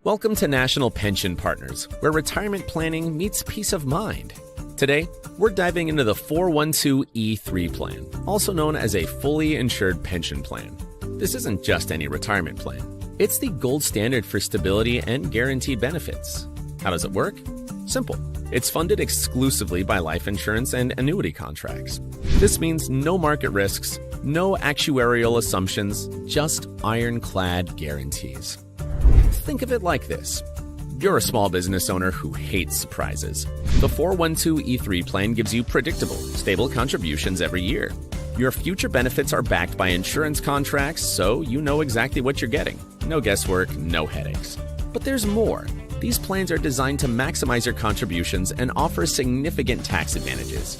Welcome to National Pension Partners, where retirement planning meets peace of mind. Today, we're diving into the 412(e)(3) plan, also known as a fully insured pension plan. This isn't just any retirement plan. It's the gold standard for stability and guaranteed benefits. How does it work? Simple. It's funded exclusively by life insurance and annuity contracts. This means no market risks, no actuarial assumptions, just ironclad guarantees. Think of it like this. You're a small business owner who hates surprises. The 412(e)(3) plan gives you predictable, stable contributions every year. Your future benefits are backed by insurance contracts, so you know exactly what you're getting. No guesswork, no headaches. But there's more. These plans are designed to maximize your contributions and offer significant tax advantages.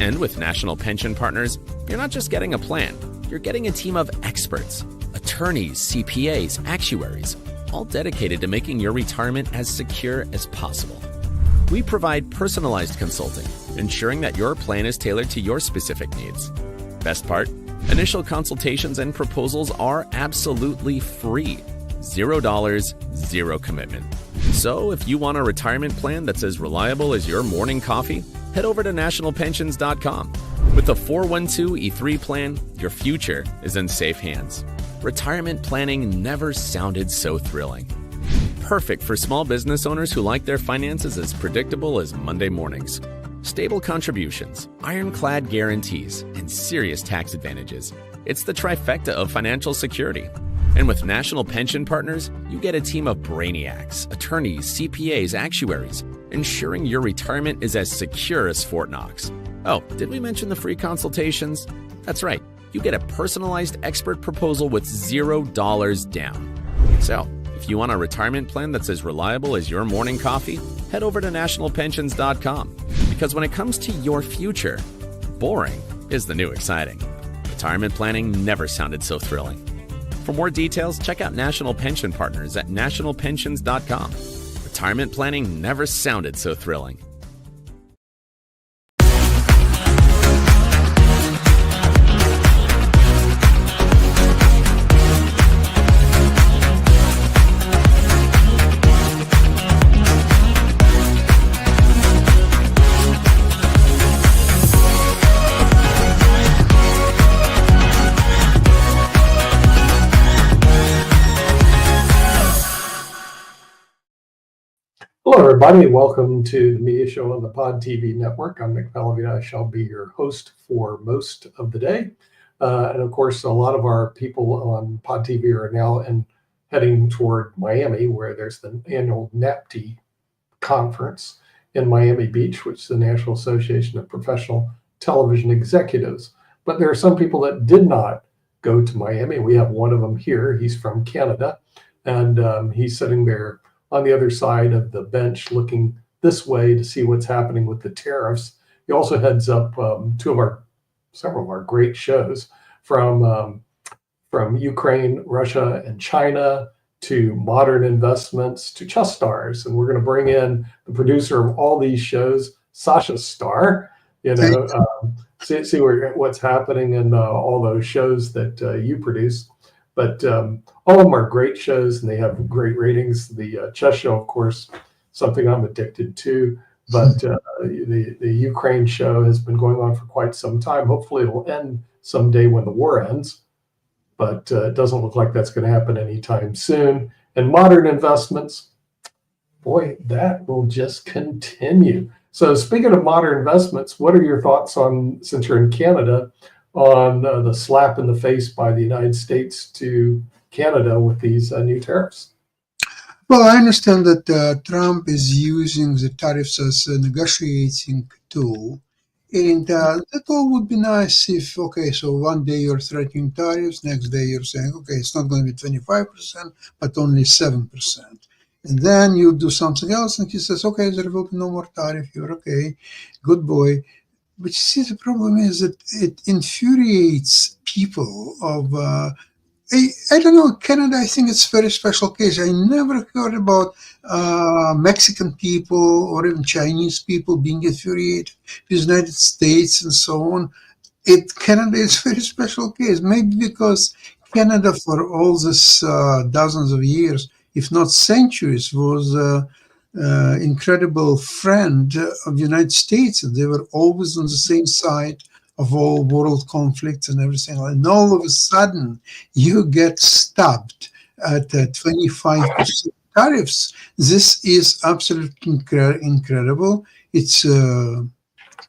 And with National Pension Partners, you're not just getting a plan, you're getting a team of experts, attorneys, CPAs, actuaries, all dedicated to making your retirement as secure as possible. We provide personalized consulting, ensuring that your plan is tailored to your specific needs. Best part, initial consultations and proposals are absolutely free. $0, zero commitment. So if you want a retirement plan that's as reliable as your morning coffee, head over to nationalpensions.com. With the 412(e)(3) plan, your future is in safe hands. Retirement planning never sounded so thrilling. Perfect for small business owners who like their finances as predictable as Monday mornings. Stable contributions, ironclad guarantees, and serious tax advantages. It's the trifecta of financial security. And with National Pension Partners, you get a team of brainiacs, attorneys, CPAs, actuaries, ensuring your retirement is as secure as Fort Knox. Oh, did we mention the free consultations? That's right. You get a personalized expert proposal with $0 down. So, if you want a retirement plan that's as reliable as your morning coffee, head over to nationalpensions.com. Because when it comes to your future, boring is the new exciting. Retirement planning never sounded so thrilling. For more details, check out National Pension Partners at nationalpensions.com. Retirement planning never sounded so thrilling. Hello, everybody. Welcome to the media show on the Pod TV network. I'm Nick Palavina. I shall be your host for most of the day. And of course, a lot of our people on Pod TV are now heading toward Miami, where there's the annual NAPTE conference in Miami Beach, which is the National Association of Professional Television Executives. But there are some people that did not go to Miami. We have one of them here. He's from Canada, and he's sitting there on the other side of the bench looking this way to see what's happening with the tariffs. He also heads up several of our great shows from Ukraine, Russia, and China to modern investments to Chess Stars. And we're going to bring in the producer of all these shows, Sasha Starr, see what's happening in all those shows that you produce. But all of them are great shows, and they have great ratings. The chess show, of course, something I'm addicted to. But the Ukraine show has been going on for quite some time. Hopefully, it will end someday when the war ends. But it doesn't look like that's going to happen anytime soon. And modern investments, boy, that will just continue. So speaking of modern investments, what are your thoughts on, since you're in Canada, on the slap in the face by the United States to Canada with these new tariffs? Well, I understand that Trump is using the tariffs as a negotiating tool. And that all would be nice if, so one day you're threatening tariffs, next day you're saying, it's not going to be 25%, but only 7%. And then you do something else, and he says, there will be no more tariff. You're okay, good boy. But you see, the problem is that it infuriates people of, I don't know, Canada, I think it's a very special case. I never heard about Mexican people or even Chinese people being infuriated with the United States and so on. Canada is a very special case, maybe because Canada for all this dozens of years if not centuries, was incredible friend of the United States, and they were always on the same side of all world conflicts and everything. And all of a sudden, you get stabbed at 25% tariffs. This is absolutely incredible. It's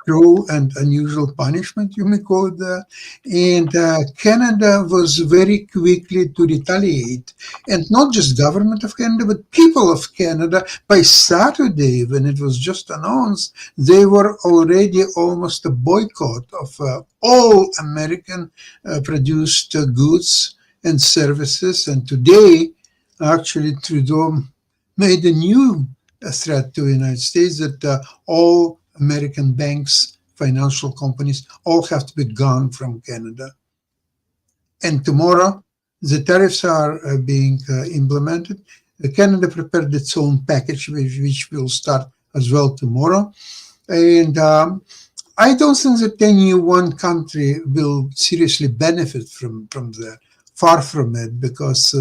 cruel and unusual punishment, you may call it that. And Canada was very quickly to retaliate. And not just government of Canada, but people of Canada. By Saturday, when it was just announced, they were already almost a boycott of all American produced goods and services. And today, actually, Trudeau made a new threat to the United States that all American banks, financial companies, all have to be gone from Canada. And tomorrow, the tariffs are being implemented. Canada prepared its own package, which will start as well tomorrow. And I don't think that any one country will seriously benefit from that. Far from it, because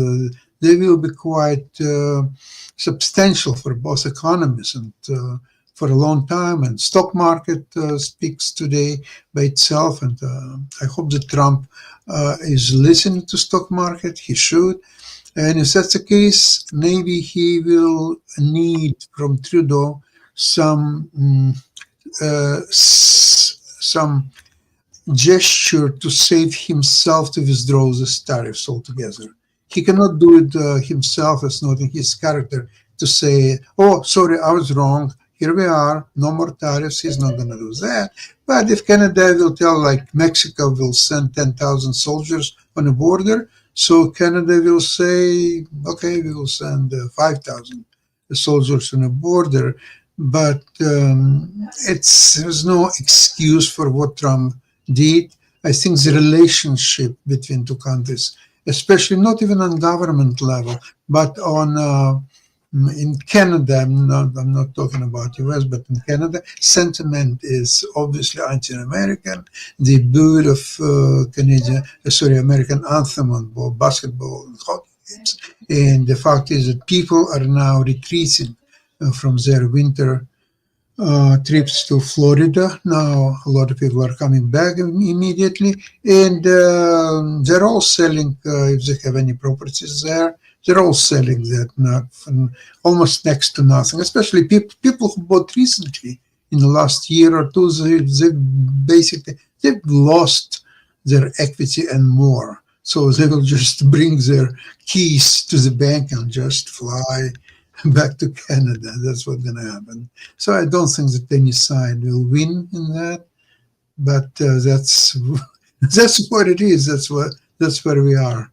they will be quite substantial for both economies and for a long time. And stock market speaks today by itself. And I hope that Trump is listening to stock market. He should. And if that's the case, maybe he will need from Trudeau some gesture to save himself to withdraw these tariffs altogether. He cannot do it himself. It's not in his character to say, oh, sorry, I was wrong. Here we are, no more tariffs. He's not going to do that. But if Canada will tell, like Mexico will send 10,000 soldiers on the border, so Canada will say, okay, we will send 5,000 soldiers on the border. But there's no excuse for what Trump did. I think the relationship between two countries, especially not even on government level, but on in Canada, I'm not talking about US, but in Canada, sentiment is obviously anti-American. The boo of American anthem on both basketball and hockey games. And the fact is that people are now retreating from their winter trips to Florida. Now a lot of people are coming back immediately, and they're all selling, if they have any properties there, they're all selling that almost next to nothing, especially people who bought recently in the last year or two. They've lost their equity and more. So they will just bring their keys to the bank and just fly back to Canada. That's what's going to happen. So I don't think that any side will win in that, but that's what it is. That's where we are.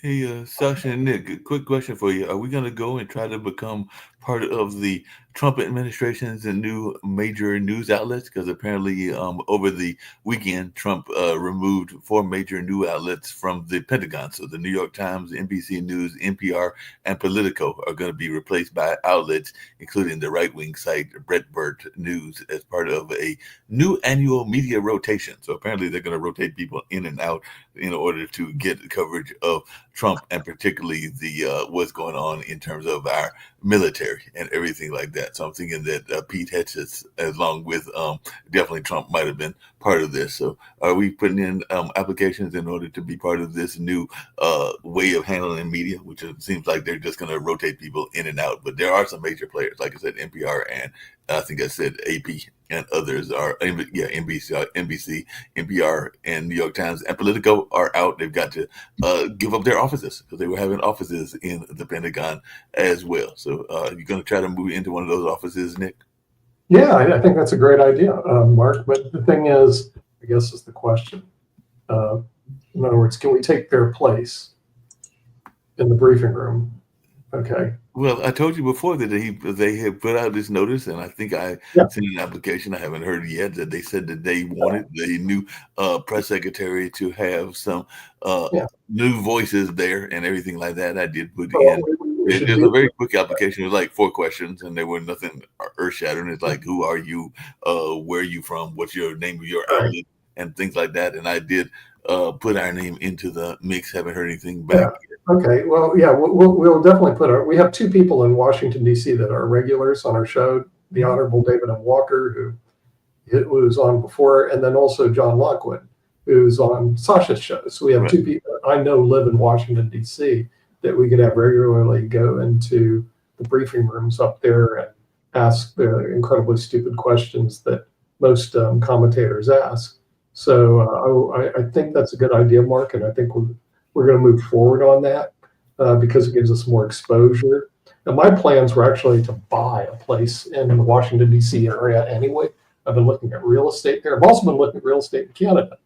Hey, Sasha and Nick, a quick question for you. Are we going to go and try to become part of the Trump administration's and new major news outlets? Because apparently over the weekend, Trump removed 4 major news outlets from the Pentagon. So the New York Times, NBC News, NPR, and Politico are going to be replaced by outlets, including the right-wing site Breitbart News, as part of a new annual media rotation. So apparently they're going to rotate people in and out in order to get coverage of Trump, and particularly the what's going on in terms of our military and everything like that. So I'm thinking that Pete Hegseth, along with definitely Trump, might have been part of this. So are we putting in applications in order to be part of this new way of handling media, which it seems like they're just going to rotate people in and out? But there are some major players, like I said, NPR, and I think I said AP, and others are, NBC, NPR, and New York Times, and Politico are out. They've got to give up their offices, because they were having offices in the Pentagon as well. So you're going to try to move into one of those offices, Nick? Yeah, I think that's a great idea, Mark. But the thing is, I guess is the question. In other words, can we take their place in the briefing room? Okay. Well, I told you before that they have put out this notice, and I think I sent an application. I haven't heard yet that they said that they wanted the new press secretary to have some new voices there and everything like that. I did put in. It was a very quick application. It was like 4 questions, and there were nothing earth-shattering. It's like, who are you? Where are you from? What's your name of your outlet? And things like that. And I did put our name into the mix. Haven't heard anything back. Okay, well, yeah, we'll definitely we have two people in Washington, D.C. that are regulars on our show, the Honorable David M. Walker, who was on before, and then also John Lockwood, who's on Sasha's show. So we have two people I know live in Washington, D.C. that we could have regularly go into the briefing rooms up there and ask the incredibly stupid questions that most commentators ask. So I think that's a good idea, Mark, and I think we're going to move forward on that because it gives us more exposure. And my plans were actually to buy a place in the Washington, D.C. area anyway. I've been looking at real estate there. I've also been looking at real estate in Canada,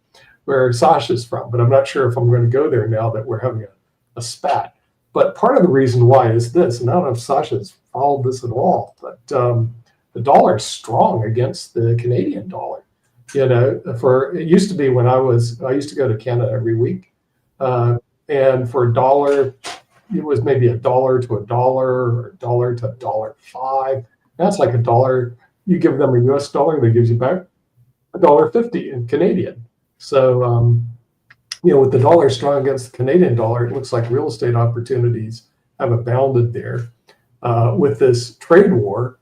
where Sasha's from, but I'm not sure if I'm going to go there now that we're having a spat. But part of the reason why is this, and I don't know if Sasha's followed this at all, but the dollar is strong against the Canadian dollar. You know, it used to be when I used to go to Canada every week, and for a dollar, it was maybe $1 to $1 or $1 to $1.05. That's like $1. You give them a US dollar, they give you back $1.50 in Canadian. So, with the dollar strong against the Canadian dollar, it looks like real estate opportunities have abounded there. With this trade war,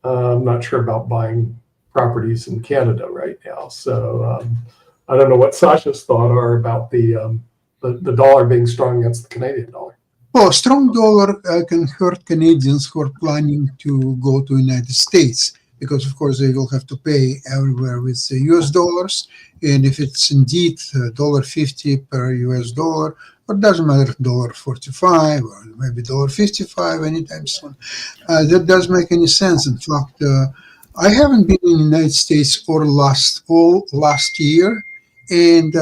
I'm not sure about buying properties in Canada right now. So I don't know what Sasha's thoughts are about the dollar being strong against the Canadian dollar. Well, a strong dollar can hurt Canadians who are planning to go to the United States, because, of course, they will have to pay everywhere with US dollars. And if it's indeed $1.50 per US dollar, or it doesn't matter, $1.45 or maybe $1.55 anytime soon, that doesn't make any sense. In fact, I haven't been in the United States all last year, and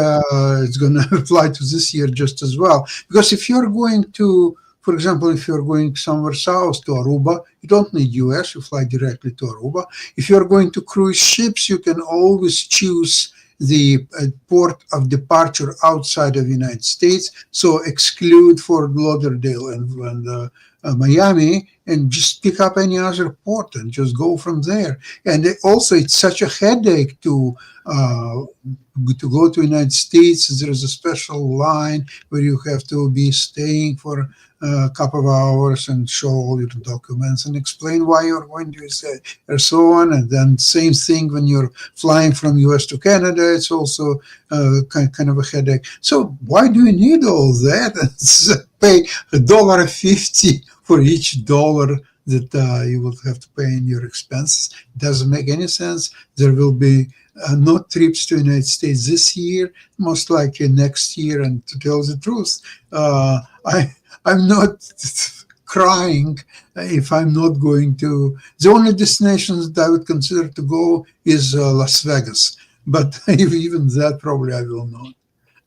it's going to apply to this year just as well. Because if you're going to, for example, if you're going somewhere south to Aruba, you don't need US, you fly directly to Aruba. If you're going to cruise ships, you can always choose the port of departure outside of the United States, so exclude Fort Lauderdale and Miami, and just pick up any other port and just go from there. And also, it's such a headache to go to the United States. There is a special line where you have to be staying for a couple of hours and show all your documents and explain why you're going to USA and so on. And then same thing when you're flying from US to Canada, it's also kind of a headache. So why do you need all that? Pay $1.50 for each dollar that you will have to pay in your expenses. It doesn't make any sense. There will be no trips to the United States this year, most likely next year. And to tell the truth, I'm not crying if I'm not going to. The only destination that I would consider to go is Las Vegas. But even that, probably I will not.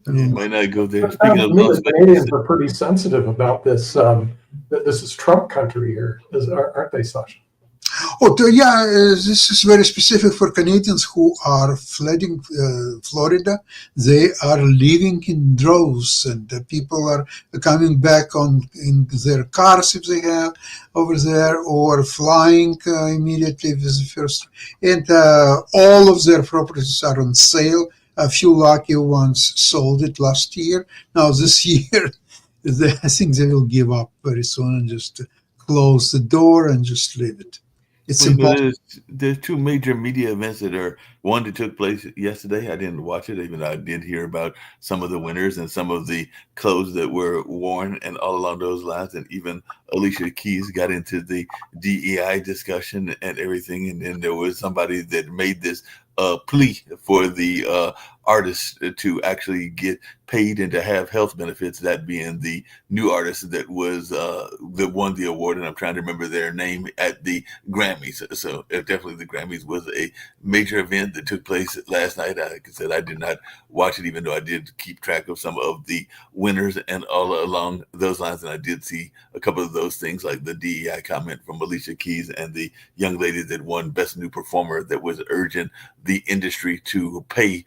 You might not go there. But Speaking of Las the Vegas, Canadians are pretty sensitive about this. That this is Trump country here, aren't they, Sasha? This is very specific for Canadians who are flooding Florida. They are leaving in droves, and the people are coming back in their cars if they have over there, or flying immediately with the first. And all of their properties are on sale. A few lucky ones sold it last year. Now this year, I think they will give up very soon and just close the door and just leave it. It's impossible. There's two major media events one that took place yesterday. I didn't watch it, even though I did hear about some of the winners and some of the clothes that were worn and all along those lines. And even Alicia Keys got into the DEI discussion and everything. And then there was somebody that made this plea for the artists to actually get paid and to have health benefits, that being the new artist that won the award, and I'm trying to remember their name, at the Grammys. So definitely the Grammys was a major event that took place last night. Like I said, I did not watch it, even though I did keep track of some of the winners and all along those lines, and I did see a couple of those things, like the DEI comment from Alicia Keys and the young lady that won Best New Performer, that was urging the industry to pay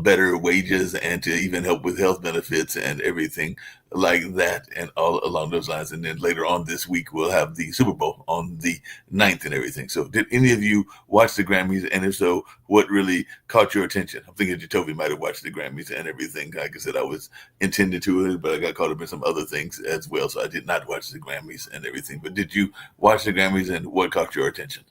better wages and to even help with health benefits and everything like that, and all along those lines. And then later on this week, we'll have the Super Bowl on the 9th and everything. So did any of you watch the Grammys? And if so, what really caught your attention? I'm thinking Jacoby might have watched the Grammys and everything. Like I said, I was intended to, but I got caught up in some other things as well. So I did not watch the Grammys and everything. But did you watch the Grammys, and what caught your attention?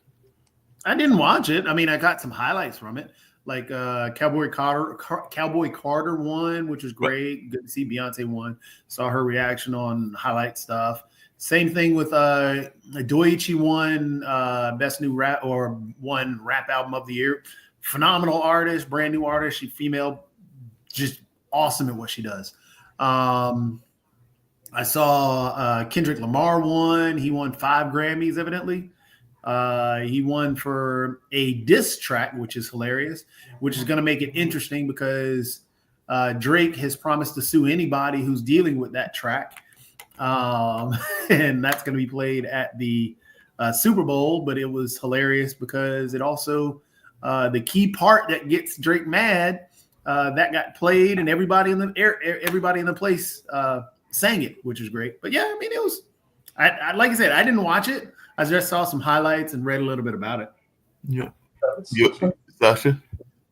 I didn't watch it. I mean, I got some highlights from it. Like Cowboy Carter won, which was great. Good to see Beyonce won. Saw her reaction on highlight stuff. Same thing with Doechii won best new rap, or won rap album of the year. Phenomenal artist, brand new artist. She female, just awesome at what she does. I saw Kendrick Lamar won. He won 5 Grammys, evidently. He won for a diss track, which is hilarious, which is going to make it interesting because Drake has promised to sue anybody who's dealing with that track. And that's going to be played at the Super Bowl. But it was hilarious because it also the key part that gets Drake mad that got played, and everybody in the place sang it, which is great. But yeah, I mean, it was. I like I said, I didn't watch it. I just saw some highlights and read a little bit about it. Yeah. Sasha?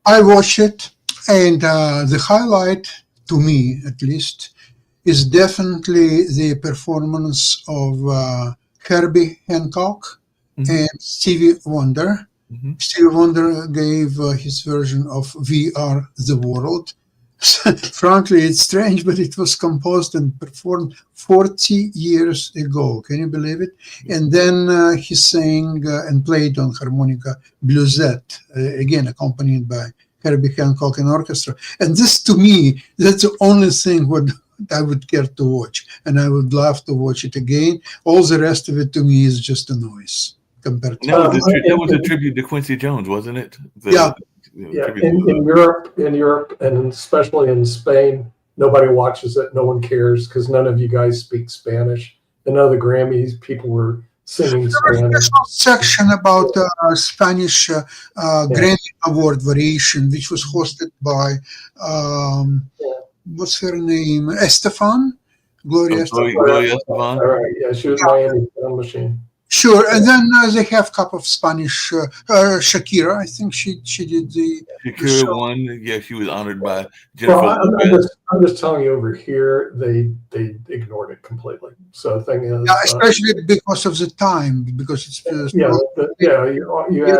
I watched it, and the highlight, to me at least, is definitely the performance of Herbie Hancock and Stevie Wonder. Stevie Wonder gave his version of We Are the World. Frankly, it's strange, but it was composed and performed 40 years ago. Can you believe it? And then he sang and played on harmonica Bluesette, again accompanied by Herbie Hancock and orchestra. And this, to me, that's the only thing what I would care to watch, and I would love to watch it again. All the rest of it, to me, is just a noise compared to that was a tribute to Quincy Jones, wasn't it? Yeah. In Europe, and especially in Spain, nobody watches it. No one cares because none of you guys speak Spanish. And none of the Grammys, people were singing Spanish. There's a section about Spanish Grammy Award variation, which was hosted by what's her name? Estefan? Gloria Estefan. Gloria Estefan. All right, yeah, she was Miami Sound Machine. Sure, and then they have a couple of Spanish. Shakira, I think she did the. Shakira won. Yeah, she was honored by Jennifer. Well, I'm just telling you, over here they ignored it completely. So the thing is, especially because of the time, because it's you add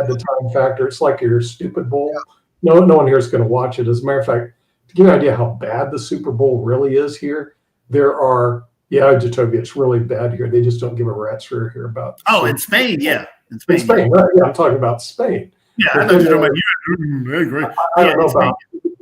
the time factor. It's like your Stupid Bowl. Yeah. No one here is going to watch it. As a matter of fact, to give you an idea how bad the Super Bowl really is here, there are. Yeah, Jacoby, it's really bad here. They just don't give a rat's rear here about. Oh, in Spain, yeah. In Spain, right? Yeah, I'm talking about Spain. Yeah, I know you're talking about. I don't know about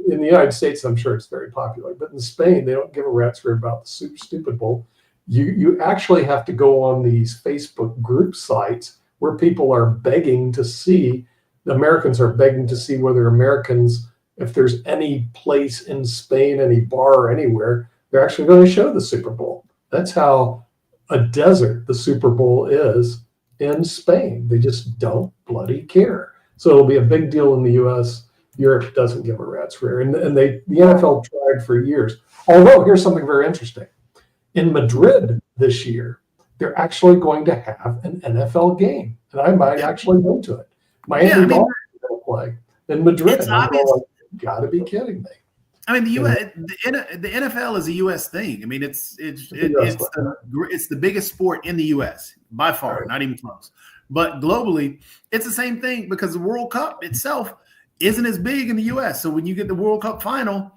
in the United States. I'm sure it's very popular, but in Spain, they don't give a rat's rear about the Super Stupid Bowl. You actually have to go on these Facebook group sites where people are begging to see. The Americans are begging to see whether Americans, if there's any place in Spain, any bar or anywhere, they're actually going to show the Super Bowl. That's how a desert the Super Bowl is in Spain. They just don't bloody care. So it'll be a big deal in the U.S. Europe doesn't give a rat's rear. And the NFL tried for years. Although, here's something very interesting. In Madrid this year, they're actually going to have an NFL game. And I might actually go to it. Miami Dolphins will play in Madrid. I'm like, gotta be kidding me. I mean, the U.S. the NFL is a U.S. thing. I mean, it's the biggest sport in the U.S. by far, not even close. But globally, it's the same thing because the World Cup itself isn't as big in the U.S. So when you get the World Cup final,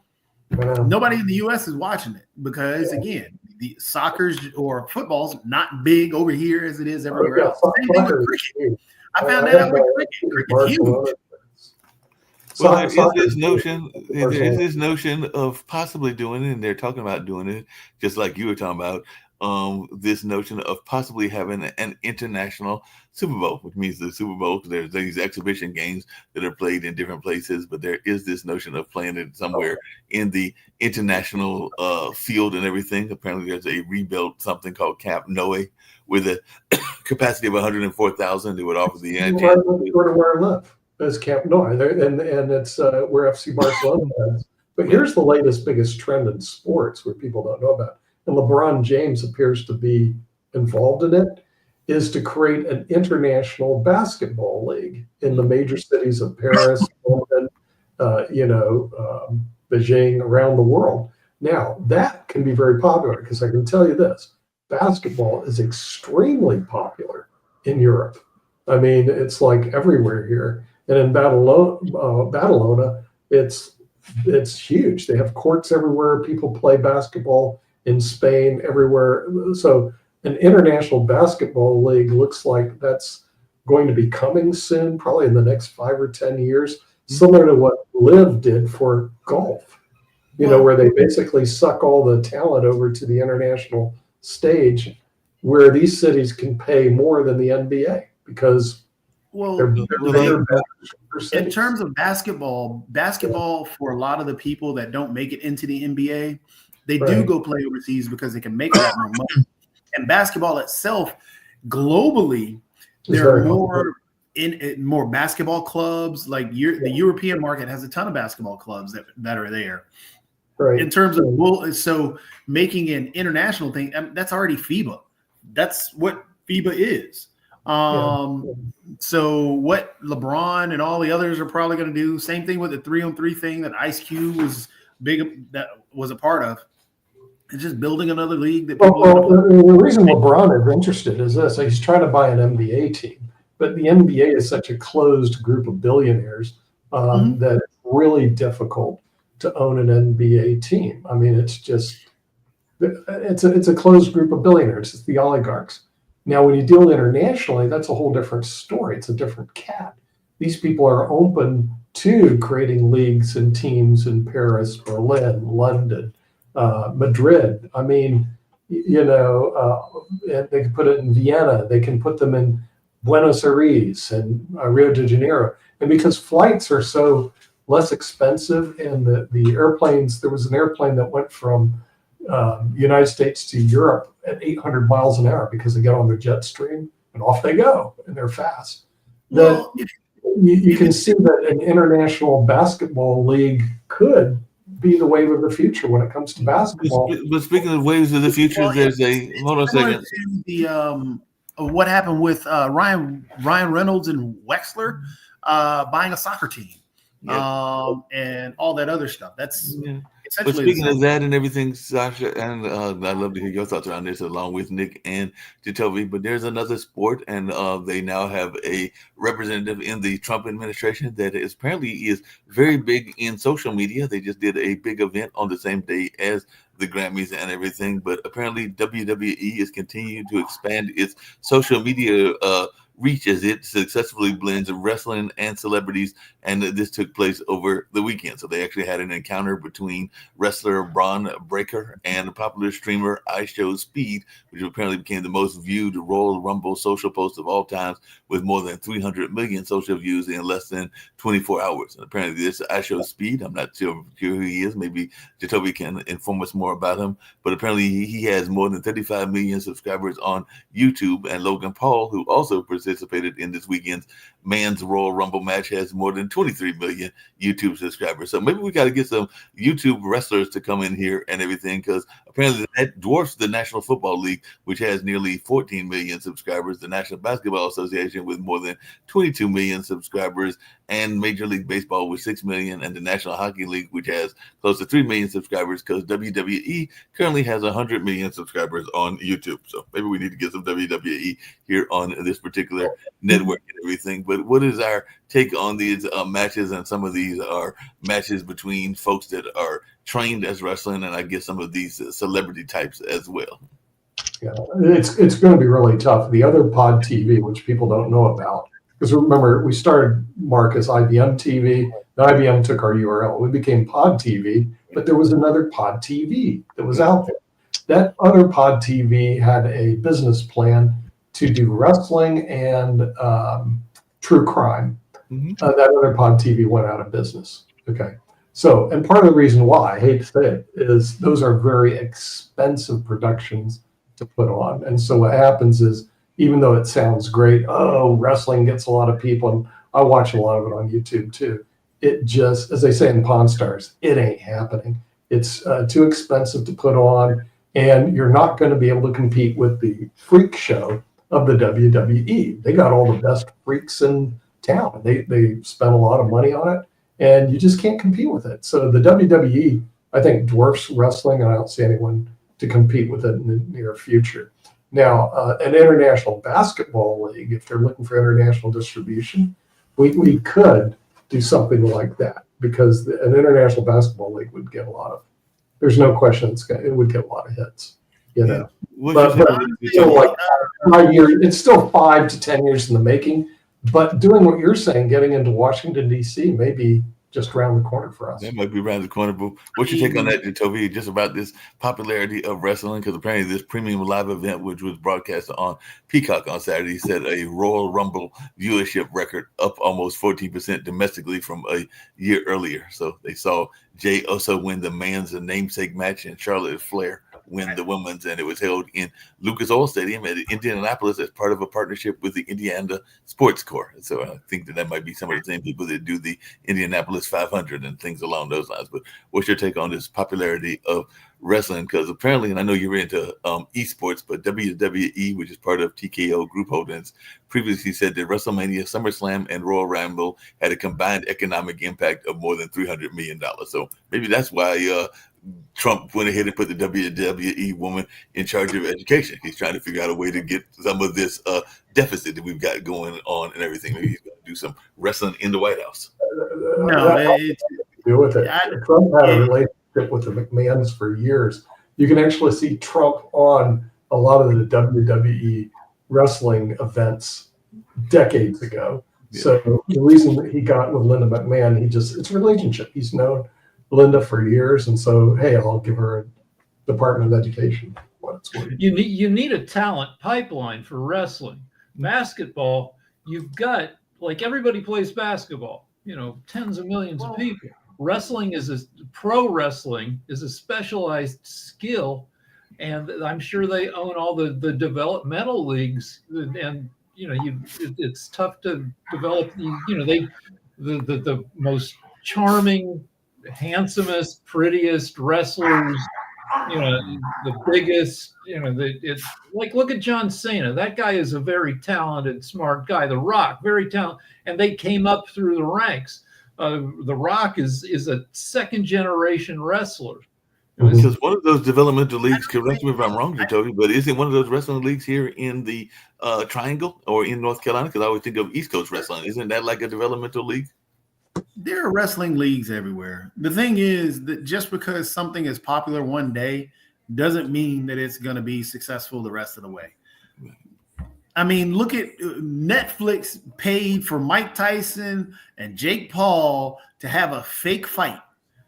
nobody in the U.S. is watching it because again, the soccer's or football's not big over here as it is everywhere else. Same thing with cricket. I found that out with cricket. Cricket's huge. Well, there is this notion of possibly doing it, and they're talking about doing it, just like you were talking about, this notion of possibly having an international Super Bowl, which means the Super Bowl, there's these exhibition games that are played in different places, but there is this notion of playing it somewhere in the international field and everything. Apparently there's a rebuilt something called Camp Noe with a capacity of 104,000. It would offer the where to live. as Camp Nou, and it's where FC Barcelona is. But here's the latest, biggest trend in sports where people don't know about, and LeBron James appears to be involved in it, is to create an international basketball league in the major cities of Paris, London, Beijing, around the world. Now, that can be very popular because I can tell you this, basketball is extremely popular in Europe. I mean, it's like everywhere here. And in Badalona, it's huge. They have courts everywhere. People play basketball in Spain, everywhere. So an international basketball league looks like that's going to be coming soon, probably in the next 5 or 10 years, similar to what LIV did for golf, where they basically suck all the talent over to the international stage, where these cities can pay more than the NBA because they're bigger, in terms of basketball for a lot of the people that don't make it into the NBA, they do go play overseas because they can make a lot more money. And basketball itself, globally, there are more basketball clubs. Like the European market has a ton of basketball clubs that are there. Right. In terms of so making an international thing, that's already FIBA. That's what FIBA is. So what LeBron and all the others are probably going to do, same thing with the 3-on-3 thing that Ice Cube was a part of. It's just building another league that people. The reason LeBron is interested is this: he's trying to buy an NBA team, but the NBA is such a closed group of billionaires that it's really difficult to own an NBA team. I mean, it's a closed group of billionaires. It's the oligarchs. Now, when you deal internationally, that's a whole different story. It's a different cat. These people are open to creating leagues and teams in Paris, Berlin, London, Madrid. I mean, they can put it in Vienna. They can put them in Buenos Aires and Rio de Janeiro. And because flights are so less expensive, and the airplanes, there was an airplane that went from United States to Europe at 800 miles an hour because they get on their jet stream and off they go, and they're fast. You can see that an international basketball league could be the wave of the future when it comes to basketball. But speaking of waves of the future, there's hold on a second. What happened with Ryan Reynolds and Wexler buying a soccer team, and all that other stuff. That's But speaking of that and everything, Sasha, and I'd love to hear your thoughts around this along with Nick and Jacoby. But there's another sport, and they now have a representative in the Trump administration that apparently is very big in social media. They just did a big event on the same day as the Grammys and everything. But apparently WWE is continuing to expand its social media reach as it successfully blends wrestling and celebrities, and this took place over the weekend. So they actually had an encounter between wrestler Braun Breaker and popular streamer IShowSpeed, which apparently became the most viewed Royal Rumble social post of all times, with more than 300 million social views in less than 24 hours. And apparently this IShowSpeed, I'm not sure who he is, maybe Jacoby can inform us more about him, but apparently he has more than 35 million subscribers on YouTube. And Logan Paul, who also participated in this weekend's Men's Royal Rumble match, has more than 23 million YouTube subscribers. So maybe we got to get some YouTube wrestlers to come in here and everything, because apparently that dwarfs the National Football League, which has nearly 14 million subscribers, the National Basketball Association with more than 22 million subscribers, and Major League Baseball with 6 million, and the National Hockey League, which has close to 3 million subscribers, because WWE currently has 100 million subscribers on YouTube. So maybe we need to get some WWE here on this particular network and everything. But what is our take on these matches? And some of these are matches between folks that are trained as wrestling, and I guess some of these celebrity types as well. Yeah, it's going to be really tough. The other Pod TV, which people don't know about, because remember, we started, Mark, as IBM TV. The IBM took our URL. We became Pod TV, but there was another Pod TV that was out there. That other Pod TV had a business plan to do wrestling and true crime. That other Pod TV went out of business. Okay. So, and part of the reason why, I hate to say it, is those are very expensive productions to put on. And so what happens is, even though it sounds great, wrestling gets a lot of people, and I watch a lot of it on YouTube too. It just, as they say in Pawn Stars, it ain't happening. It's too expensive to put on, and you're not going to be able to compete with the freak show of the WWE. They got all the best freaks in town. They spent a lot of money on it, and you just can't compete with it. So the WWE, I think, dwarfs wrestling, and I don't see anyone to compete with it in the near future. Now, an international basketball league, if they're looking for international distribution, we could do something like that, because an international basketball league would get a lot of, there's no question it would get a lot of hits, you know. But it's still like 5 years, it's still 5 to 10 years in the making. But doing what you're saying, getting into Washington, D.C., may be just around the corner for us. That might be around the corner, but what's your take on that, Toby, just about this popularity of wrestling? Because apparently this premium live event, which was broadcast on Peacock on Saturday, set a Royal Rumble viewership record, up almost 14% domestically from a year earlier. So they saw Jey Uso win the men's namesake match and Charlotte Flair win the women's, and it was held in Lucas Oil Stadium at Indianapolis as part of a partnership with the Indiana Sports Corps. So I think that might be some of the same people that do the Indianapolis 500 and things along those lines. But what's your take on this popularity of wrestling? Because apparently, and I know you're into esports, but WWE, which is part of TKO Group Holdings, previously said that WrestleMania, SummerSlam, and Royal Rumble had a combined economic impact of more than $300 million. So maybe that's why Trump went ahead and put the WWE woman in charge of education. He's trying to figure out a way to get some of this deficit that we've got going on and everything. Maybe he's going to do some wrestling in the White House. No, deal with it. Trump had a relationship with the McMahons for years. You can actually see Trump on a lot of the WWE wrestling events decades ago. Yeah. So the reason that he got with Linda McMahon, it's a relationship. He's known Linda for years, and so hey, I'll give her a Department of Education. You need a talent pipeline for wrestling. Basketball, you've got, like, everybody plays basketball, tens of millions of people. Wrestling pro wrestling is a specialized skill, and I'm sure they own all the developmental leagues, and it's tough to develop the most charming, handsomest, prettiest wrestlers, the biggest, it's like, look at John Cena. That guy is a very talented, smart guy. The Rock, very talented, and they came up through the ranks. The Rock is a second generation wrestler. Because one of those developmental leagues, correct me if I'm wrong, Toby, but isn't one of those wrestling leagues here in the Triangle or in North Carolina? Because I always think of East Coast wrestling. Isn't that like a developmental league? There are wrestling leagues everywhere. The thing is that just because something is popular one day doesn't mean that it's going to be successful the rest of the way. I mean, look at Netflix paid for Mike Tyson and Jake Paul to have a fake fight.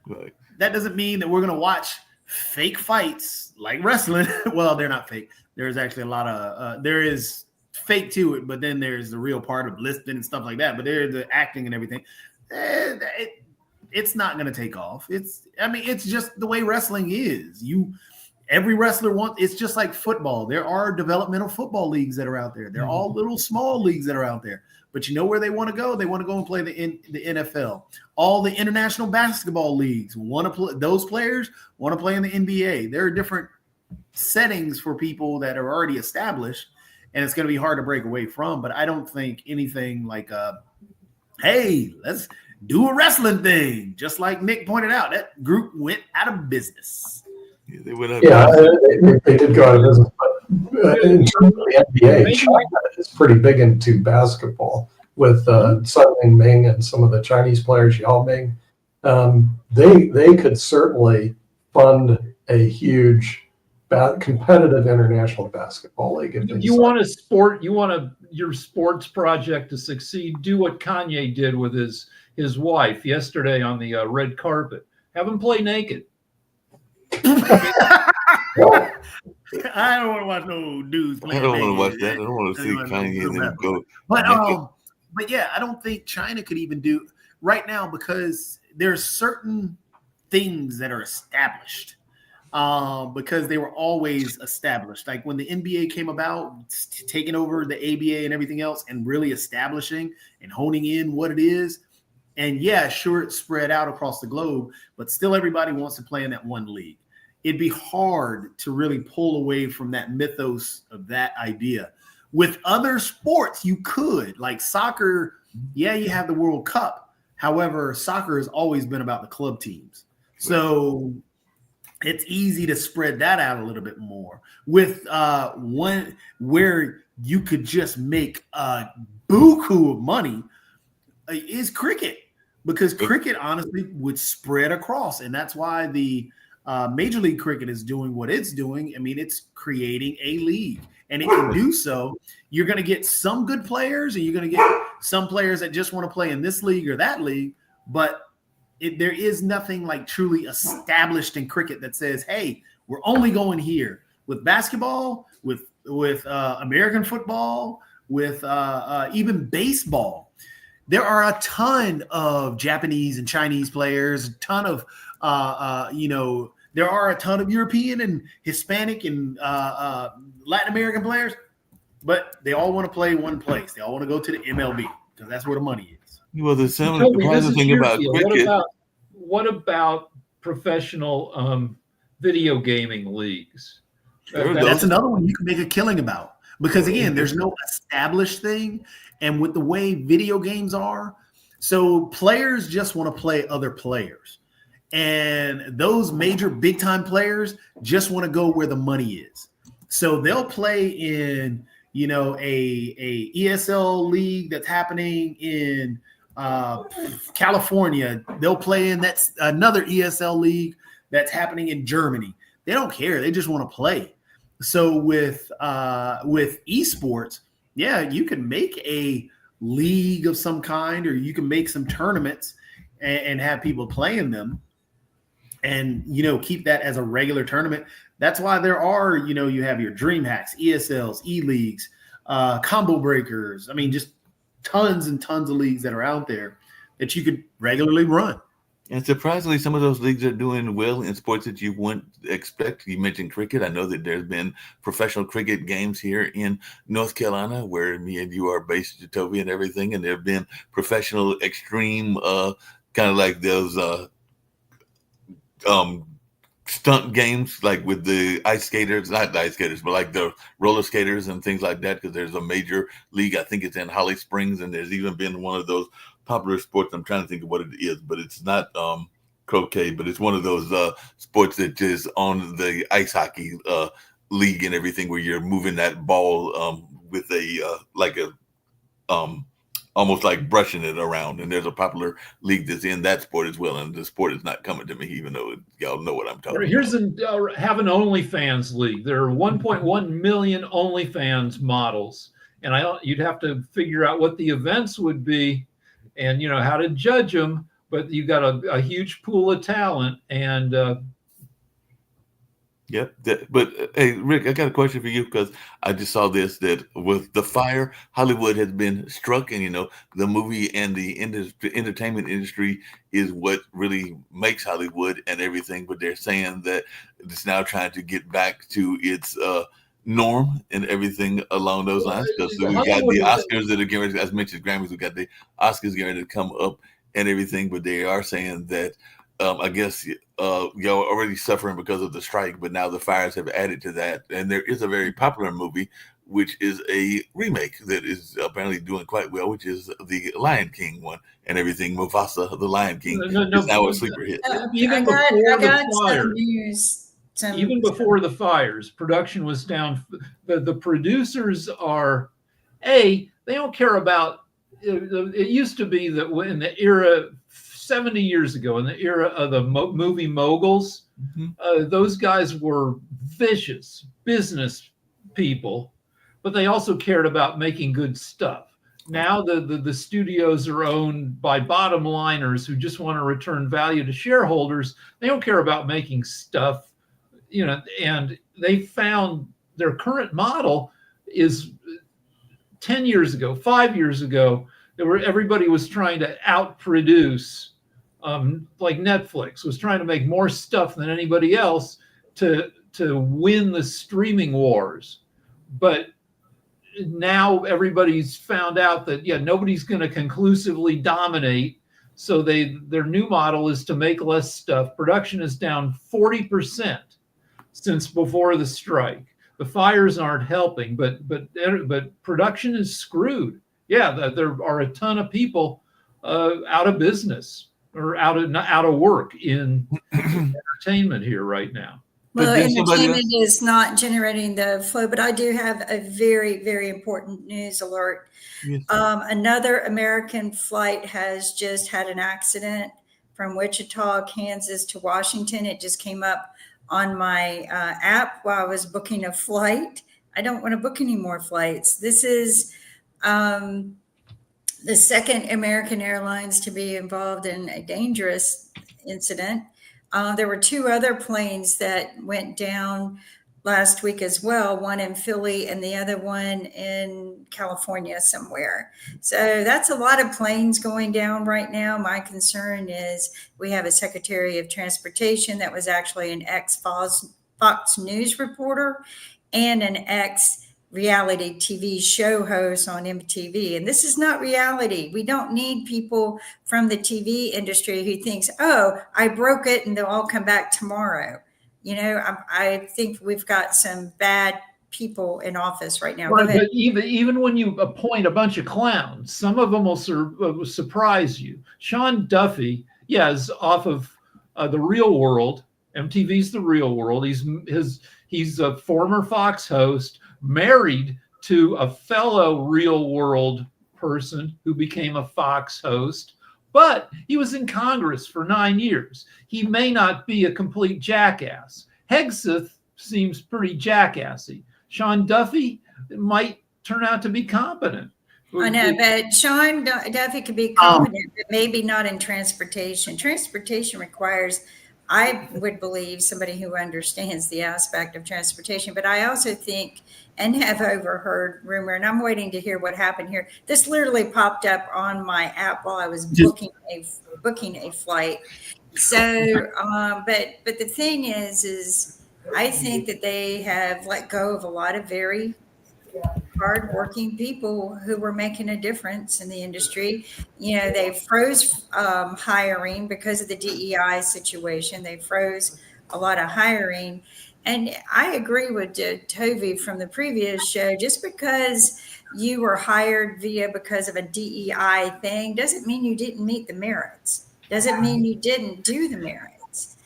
Right. That doesn't mean that we're going to watch fake fights like wrestling. Well, they're not fake. There's actually a lot of there is fake to it, but then there's the real part of listening and stuff like that. But there's the acting and everything. It's not going to take off. It's just the way wrestling is. Every wrestler it's just like football. There are developmental football leagues that are out there. They're all little small leagues that are out there. But you know where they want to go? They want to go and play the NFL. All the international basketball leagues want to play. Those players want to play in the NBA. There are different settings for people that are already established, and it's going to be hard to break away from. But I don't think anything like hey, let's do a wrestling thing. Just like Nick pointed out, that group went out of business. Yeah, they went out they did go out of business. But in terms of the NBA, China is pretty big into basketball with Sun Ming and some of the Chinese players, Yao Ming. They could certainly fund a huge competitive international basketball league. You want your sports project to succeed, do what Kanye did with his wife yesterday on the red carpet. Have him play naked. I don't want to watch no dudes play. I don't want to watch that. I don't want to see Kanye and them go. But yeah, I don't think China could even do right now, because there's certain things that are established. because they were always established. Like when the NBA came about, taking over the ABA and everything else, and really establishing and honing in what it is. And yeah, sure, it's spread out across the globe, but still everybody wants to play in that one league. It'd be hard to really pull away from that mythos of that idea. With other sports, you could, like soccer. Yeah, you have the World Cup. However, soccer has always been about the club teams. So it's easy to spread that out a little bit more. With one where you could just make a buku of money is cricket, because cricket honestly would spread across. And that's why the Major League Cricket is doing what it's doing. I mean, it's creating a league, and it can do so. You're going to get some good players, and you're going to get some players that just want to play in this league or that league. But there is nothing like truly established in cricket that says, hey, we're only going here. With basketball, with American football, with even baseball, there are a ton of Japanese and Chinese players, a ton of there are a ton of European and Hispanic and Latin American players, but they all want to play one place. They all want to go to the MLB because that's where the money is. Well, the surprising thing about cricket. What about professional video gaming leagues? That's another one you can make a killing about, because again, there's no established thing, and with the way video games are, so players just want to play other players. And those major big time players just want to go where the money is. So they'll play in, a ESL league that's happening in California. They'll play in that's another ESL league that's happening in Germany. They don't care. They just want to play. So with esports, yeah, you can make a league of some kind, or you can make some tournaments and have people playing them. And, keep that as a regular tournament. That's why there are, you have your Dream Hacks, ESLs, E-Leagues, Combo Breakers. I mean, just tons and tons of leagues that are out there that you could regularly run. And surprisingly, some of those leagues are doing well in sports that you wouldn't expect. You mentioned cricket. I know that there's been professional cricket games here in North Carolina where me and you are based, Jacoby, and everything. And there have been professional extreme, kind of like those stunt games, like with the ice skaters, not the ice skaters, but like the roller skaters and things like that, because there's a major league. I think it's in Holly Springs, and there's even been one of those popular sports. I'm trying to think of what it is, but it's not croquet, but it's one of those sports that is on the ice hockey league and everything, where you're moving that ball with a almost like brushing it around. And there's a popular league that's in that sport as well. And the sport is not coming to me, even though y'all know what I'm talking about. Here's have an OnlyFans league. There are 1.1 million OnlyFans models. And you'd have to figure out what the events would be and, how to judge them. But you've got a huge pool of talent. And Yep. But hey, Rick, I got a question for you, because I just saw this, that with the fire, Hollywood has been struck, and the movie and the entertainment industry is what really makes Hollywood and everything. But they're saying that it's now trying to get back to its norm and everything along those lines. Because we got the Oscars that are getting ready, as mentioned, Grammys. We got the Oscars getting ready to come up and everything. But they are saying that I guess y'all are already suffering because of the strike, but now the fires have added to that. And there is a very popular movie, which is a remake that is apparently doing quite well, which is the Lion King one and everything. Mufasa, the Lion King, is now a sleeper hit. Even before the fires, production was down. The producers are, they don't care about, it used to be that in the era 70 years ago, in the era of the movie moguls, those guys were vicious business people, but they also cared about making good stuff. Now the studios are owned by bottom liners who just want to return value to shareholders. They don't care about making stuff, and they found their current model is 10 years ago, 5 years ago, everybody was trying to outproduce, like Netflix was trying to make more stuff than anybody else. to win the streaming wars. But now everybody's found out that nobody's going to conclusively dominate. So their new model is to make less stuff. Production is down 40% since before the strike. The fires aren't helping, but production is screwed. Yeah, there are a ton of people out of business or out of work in entertainment here right now. Well, entertainment is not generating the flow, but I do have a very, very important news alert. Yes. Another American flight has just had an accident from Wichita, Kansas to Washington. It just came up on my app while I was booking a flight. I don't want to book any more flights. This is the second American Airlines to be involved in a dangerous incident. There were two other planes that went down last week as well, one in Philly and the other one in California somewhere. So that's a lot of planes going down right now. My concern is we have a Secretary of Transportation that was actually an ex-Fox News reporter and an ex-reality TV show host on MTV. And this is not reality. We don't need people from the TV industry who thinks, oh, I broke it and they'll all come back tomorrow. I think we've got some bad people in office right now. Right, but even when you appoint a bunch of clowns, some of them will surprise you. Sean Duffy, is off of The Real World. MTV's The Real World. He's a former Fox host, married to a fellow Real World person who became a Fox host, but he was in Congress for 9 years. He may not be a complete jackass. Hegseth seems pretty jackassy. Sean Duffy might turn out to be competent. I know, but Sean Duffy could be competent, but maybe not in transportation. Transportation requires, I would believe, somebody who understands the aspect of transportation. But I also think, and have overheard rumor, and I'm waiting to hear what happened here. This literally popped up on my app while I was booking a flight. So, but the thing is I think that they have let go of a lot of very hardworking people who were making a difference in the industry. They froze hiring because of the DEI situation. They froze a lot of hiring. And I agree with Tovi from the previous show. Just because you were hired because of a DEI thing doesn't mean you didn't meet the merits. Doesn't mean you didn't do the merits.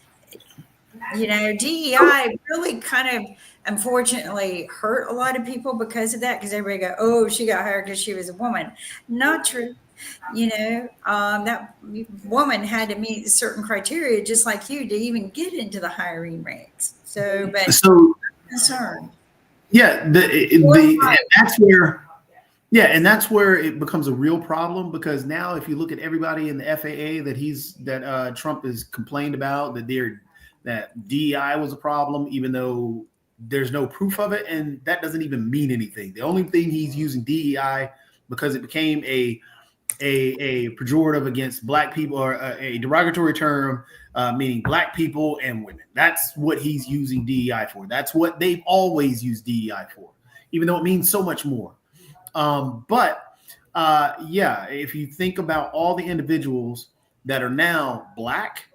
DEI really kind of, unfortunately, hurt a lot of people because of that, because everybody go, oh, she got hired because she was a woman. Not true. That woman had to meet certain criteria just like you to even get into the hiring ranks. So concerned. Yeah, and that's where it becomes a real problem, because now if you look at everybody in the FAA that Trump has complained about, that DEI was a problem, even though there's no proof of it, and that doesn't even mean anything. The only thing he's using DEI because it became a pejorative against black people, or a derogatory term meaning black people and women. That's what he's using DEI for. That's what they've always used DEI for, even though it means so much more. If you think about all the individuals that are now black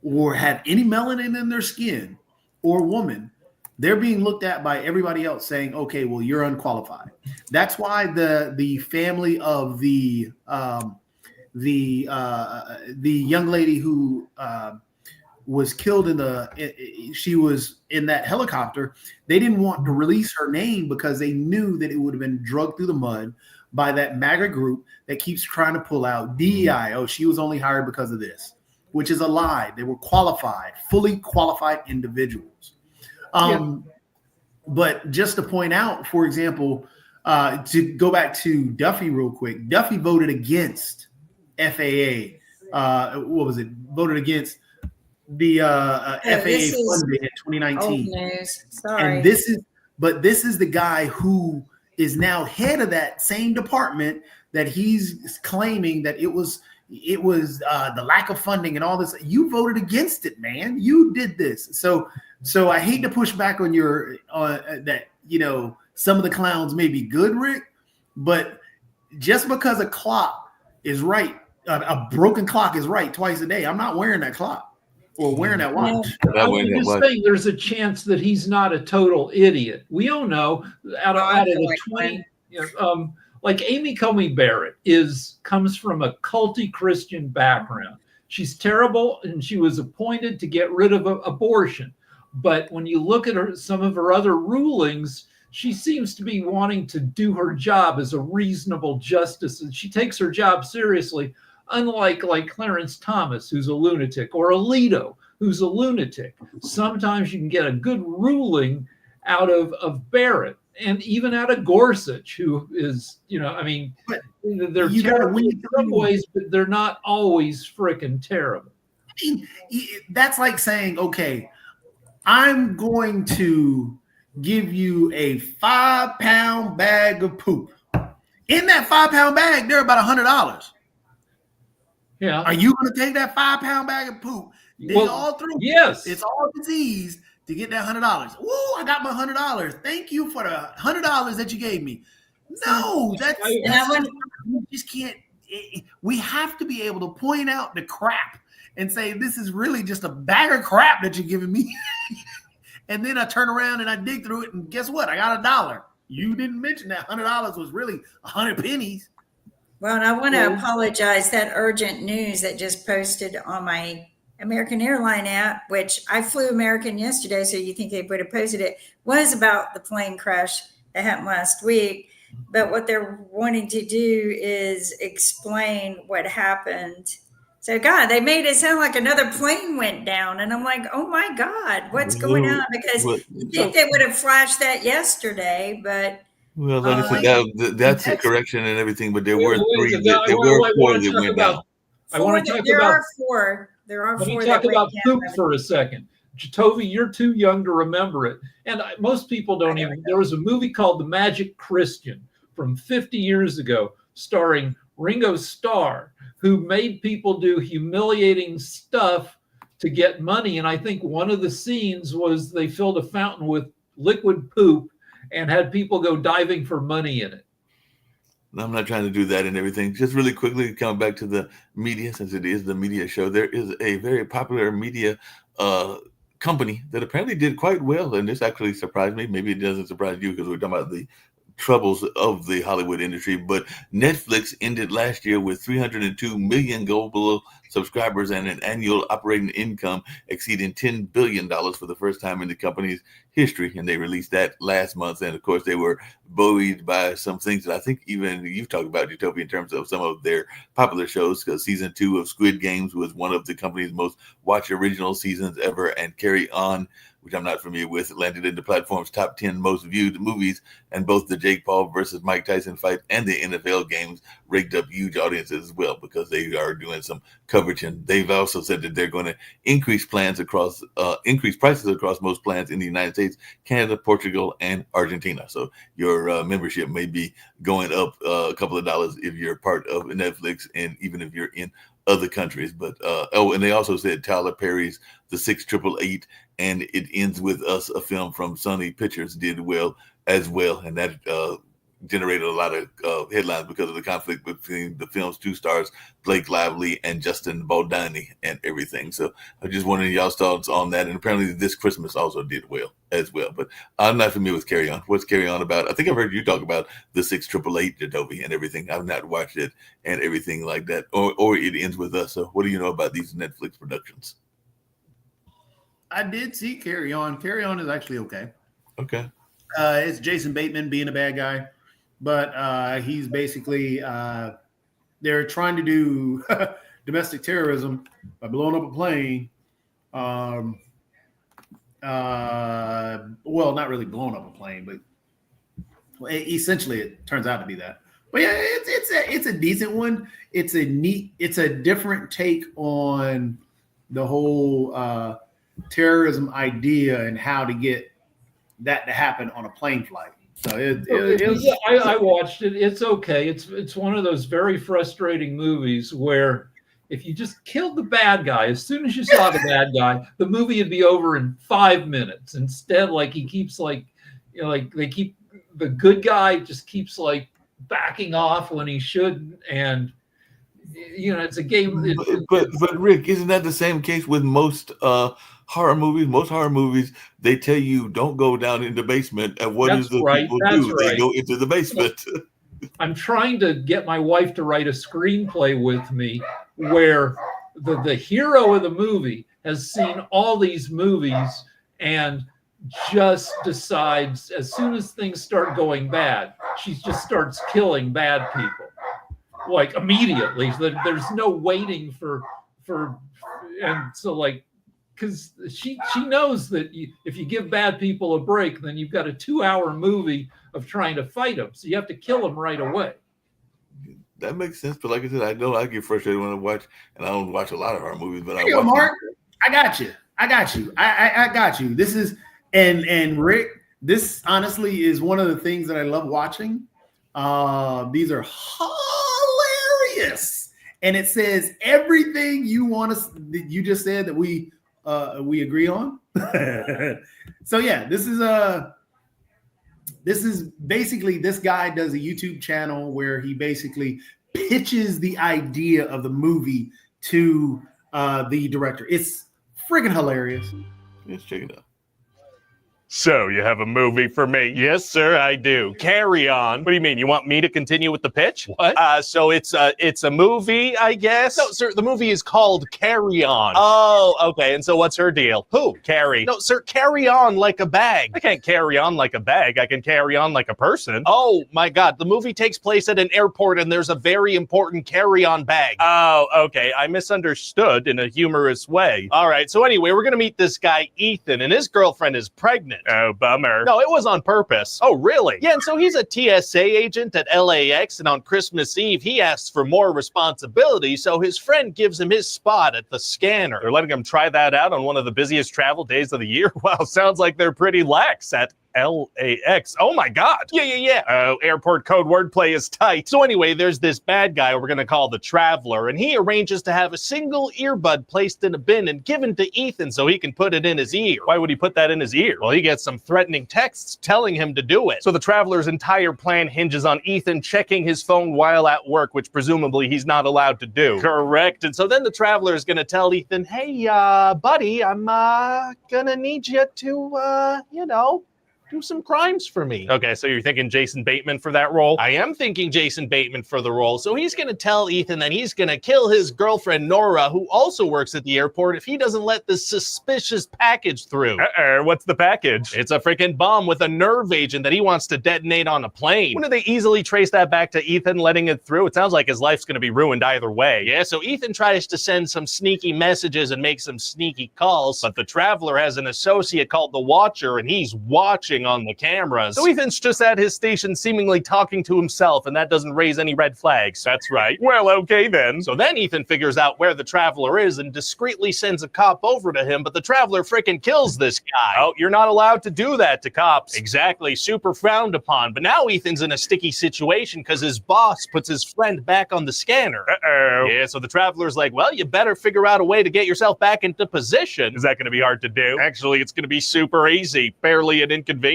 or have any melanin in their skin or woman, they're being looked at by everybody else saying, okay, well, you're unqualified. That's why the family of the young lady who was killed she was in that helicopter, they didn't want to release her name because they knew that it would have been drugged through the mud by that MAGA group that keeps trying to pull out DEI. Oh, she was only hired because of this, which is a lie. They were fully qualified individuals. But just to point out, for example, to go back to Duffy real quick, Duffy voted against FAA. Voted against the FAA funding in 2019. And this is the guy who is now head of that same department that he's claiming that it was the lack of funding and all this. You voted against it, man. You did this. So So I hate to push back on your that some of the clowns may be good, Rick, but just because a clock is right, a broken clock is right twice a day, I'm not wearing that clock or wearing that watch. I'm just saying there's a chance that he's not a total idiot. We all know out of the 20, like Amy Coney Barrett comes from a culty Christian background. She's terrible, and she was appointed to get rid of abortion. But when you look at some of her other rulings, she seems to be wanting to do her job as a reasonable justice, and she takes her job seriously, unlike Clarence Thomas, who's a lunatic, or Alito, who's a lunatic. Sometimes you can get a good ruling out of Barrett, and even out of Gorsuch, who is, they're terrible in some ways, but they're not always freaking terrible. I mean, that's like saying, okay, I'm going to give you a 5-pound bag of poop. In that 5-pound bag, there are about $100. Yeah. Are you going to take that 5-pound bag of poop, dig all through? Yes. It's all disease to get that $100. Woo! I got my $100. Thank you for the $100 that you gave me. No, that's you just can't. We have to be able to point out the crap and say, this is really just a bag of crap that you're giving me. And then I turn around and I dig through it, and guess what? I got $1. You didn't mention that $100 was really 100 pennies. Well, and I want to apologize. That urgent news that just posted on my American Airline app, which I flew American yesterday, so you think they would have posted it, was about the plane crash that happened last week. But what they're wanting to do is explain what happened. So, God, they made it sound like another plane went down. And I'm like, oh, my God, what's going on? Because you think they would have flashed that yesterday, but. Well, like I said, that's a correction and everything, but there were three. There were four that went down. I want to talk about. There are four. Let me talk about poop for a second. Tovi, you're too young to remember it. And most people don't even. There was a movie called The Magic Christian from 50 years ago, starring Ringo Starr, who made people do humiliating stuff to get money. And I think one of the scenes was they filled a fountain with liquid poop and had people go diving for money in it. I'm not trying to do that and everything. Just really quickly, coming back to the media, since it is the media show, there is a very popular media company that apparently did quite well. And this actually surprised me. Maybe it doesn't surprise you because we're talking about the troubles of the Hollywood industry, but Netflix ended last year with 302 million global subscribers and an annual operating income exceeding $10 billion for the first time in the company's history. And they released that last month. And of course, they were buoyed by some things that I think even you've talked about, Utopia, in terms of some of their popular shows, because season 2 of Squid Games was one of the company's most watched original seasons ever, and Carry On, which I'm not familiar with, landed in the platform's top 10 most viewed movies, and both the Jake Paul versus Mike Tyson fight and the NFL games rigged up huge audiences as well, because they are doing some coverage. And they've also said that they're going to increase prices across most plans in the United States, Canada, Portugal, and Argentina. So your membership may be going up a couple of dollars if you're part of Netflix, and even if you're in other countries. But and they also said Tyler Perry's The 688 and It Ends With Us, a film from Sony Pictures, did well as well, and that generated a lot of headlines because of the conflict between the film's two stars, Blake Lively and Justin Baldoni, and everything. So I just wondering y'all's thoughts on that. And apparently This Christmas also did well as well. But I'm not familiar with Carry On. What's Carry On about? I think I've heard you talk about The 688, Adobe, and everything. I've not watched it and everything like that. Or It Ends With Us. So what do you know about these Netflix productions? I did see Carry On. Carry On is actually okay. Okay. It's Jason Bateman being a bad guy, but he's basically they're trying to do domestic terrorism by blowing up a plane. Well, not really blowing up a plane, but essentially it turns out to be that. But yeah, it's a decent one. It's a different take on the whole terrorism idea and how to get that to happen on a plane flight. So I watched it. It's okay. It's one of those very frustrating movies where if you just killed the bad guy, as soon as you saw the bad guy, the movie would be over in 5 minutes. Instead, like he keeps like they keep the good guy just keeps like backing off when he shouldn't, and it's a game. But Rick, isn't that the same case with most horror movies? Most horror movies, they tell you don't go down in the basement, and what does the people do? Right. They go into the basement. I'm trying to get my wife to write a screenplay with me where the hero of the movie has seen all these movies and just decides as soon as things start going bad, she just starts killing bad people, like immediately. So there's no waiting for, and so like, because she knows that if you give bad people a break, then you've got a 2-hour movie of trying to fight them. So you have to kill them right away. That makes sense. But like I said, I know I get frustrated when I watch, and I don't watch a lot of horror movies, but I watch Mark, I got you. I got you. This is, and Rick, this honestly is one of the things that I love watching. These are hilarious. And it says everything you you just said that we agree on. So yeah, this is basically, this guy does a YouTube channel where he basically pitches the idea of the movie to the director. It's friggin' hilarious. Let's check it out. So, you have a movie for me? Yes, sir, I do. Carry On. What do you mean? You want me to continue with the pitch? What? So it's a movie, I guess? No, sir, the movie is called Carry On. Oh, okay. And so what's her deal? Who? Carrie. No, sir, carry on like a bag. I can't carry on like a bag. I can carry on like a person. Oh, my God. The movie takes place at an airport and there's a very important carry-on bag. Oh, okay. I misunderstood in a humorous way. All right. So anyway, we're going to meet this guy, Ethan, and his girlfriend is pregnant. Oh, bummer. No, it was on purpose. Oh, really? Yeah, and so he's a TSA agent at LAX, and on Christmas Eve, he asks for more responsibility, so his friend gives him his spot at the scanner. They're letting him try that out on one of the busiest travel days of the year? Wow, sounds like they're pretty lax at LAX. Oh my God. Yeah. Airport code wordplay is tight. So anyway, there's this bad guy we're going to call the Traveler, and he arranges to have a single earbud placed in a bin and given to Ethan so he can put it in his ear. Why would he put that in his ear? Well, he gets some threatening texts telling him to do it. So the Traveler's entire plan hinges on Ethan checking his phone while at work, which presumably he's not allowed to do. Correct. And so then the Traveler is going to tell Ethan, hey, buddy, I'm gonna need you to, do some crimes for me. Okay, so you're thinking Jason Bateman for that role? I am thinking Jason Bateman for the role. So he's going to tell Ethan that he's going to kill his girlfriend, Nora, who also works at the airport, if he doesn't let this suspicious package through. What's the package? It's a freaking bomb with a nerve agent that he wants to detonate on a plane. Wouldn't they easily trace that back to Ethan letting it through? It sounds like his life's going to be ruined either way. Yeah, so Ethan tries to send some sneaky messages and make some sneaky calls, but the Traveler has an associate called the Watcher, and he's watching on the cameras. So Ethan's just at his station seemingly talking to himself, and that doesn't raise any red flags. That's right. Well, okay then. So then Ethan figures out where the Traveler is and discreetly sends a cop over to him, but the Traveler freaking kills this guy. Oh, you're not allowed to do that to cops. Exactly, super frowned upon. But now Ethan's in a sticky situation because his boss puts his friend back on the scanner. Yeah, so the Traveler's like, well, you better figure out a way to get yourself back into position. Is that going to be hard to do? Actually, it's going to be super easy. Barely an inconvenience.